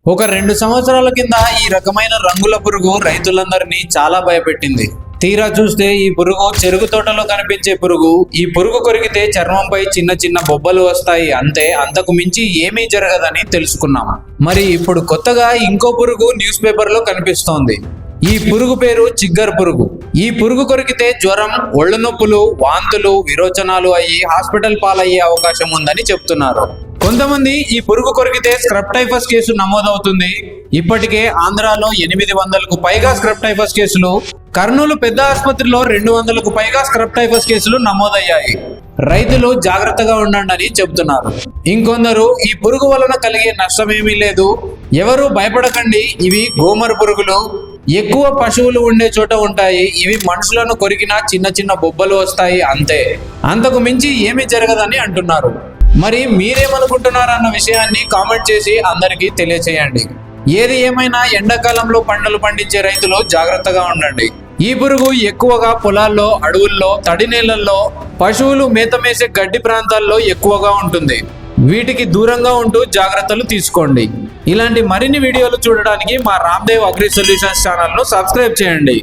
ఒక 2 సంవత్సరాల కింద ఈ రకమైన రంగుల పురుగు రైతులందరినీ చాలా భయపెట్టింది. తీరా చూస్తే ఈ పురుగు చెరుకు తోటలో కనిపించే పురుగు. ఈ పురుగు కొరికితే చర్మంపై చిన్న చిన్న బొబ్బలు వస్తాయి, అంతే, అంతకు మించి ఏమీ జరగదని తెలుసుకున్నాం. మరి ఇప్పుడు కొత్తగా ఇంకో పురుగు న్యూస్ పేపర్లో కనిపిస్తోంది. ఈ పురుగు పేరు చిగ్గర్ పురుగు. ఈ పురుగు కొరికితే జ్వరం, ఒళ్ళు నొప్పులు, వాంతులు, విరోచనాలు అయ్యి హాస్పిటల్ పాలయ్యే అవకాశం ఉందని చెప్తున్నారు. కొంతమంది ఈ పురుగు కొరికితే స్క్రబ్ టైఫస్ కేసు నమోదవుతుంది. ఇప్పటికే ఆంధ్రాలో 800కు పైగా స్క్రబ్ టైఫస్ కేసులు, కర్నూలు పెద్ద ఆసుపత్రిలో 200కు పైగా స్క్రబ్ టైఫస్ కేసులు నమోదయ్యాయి. రైతులు జాగ్రత్తగా ఉండండి అని చెబుతున్నారు. ఇంకొందరు ఈ పురుగు వలన కలిగే నష్టమేమీ లేదు, ఎవరు భయపడకండి, ఇవి గోమర్ పురుగులు, ఎక్కువ పశువులు ఉండే చోట ఉంటాయి, ఇవి మనుషులను కొరికినా చిన్న చిన్న బొబ్బలు వస్తాయి, అంతే, అంతకు మించి ఏమీ జరగదని అంటున్నారు. మరి మీరేమనుకుంటున్నారు అన్న విషయాన్ని కామెంట్ చేసి అందరికీ తెలియచేయండి. ఏది ఏమైనా ఎండాకాలంలో పంటలు పండించే రైతులు జాగ్రత్తగా ఉండండి. ఈ పురుగు ఎక్కువగా పొలాల్లో, అడవుల్లో, తడి నేలల్లో, పశువులు మేత మేసే గడ్డి ప్రాంతాల్లో ఎక్కువగా ఉంటుంది. వీటికి దూరంగా ఉంటూ జాగ్రత్తలు తీసుకోండి. ఇలాంటి మరిన్ని వీడియోలు చూడడానికి మా రామ్దేవ్ అగ్రి సొల్యూషన్స్ ఛానల్ను సబ్స్క్రైబ్ చేయండి.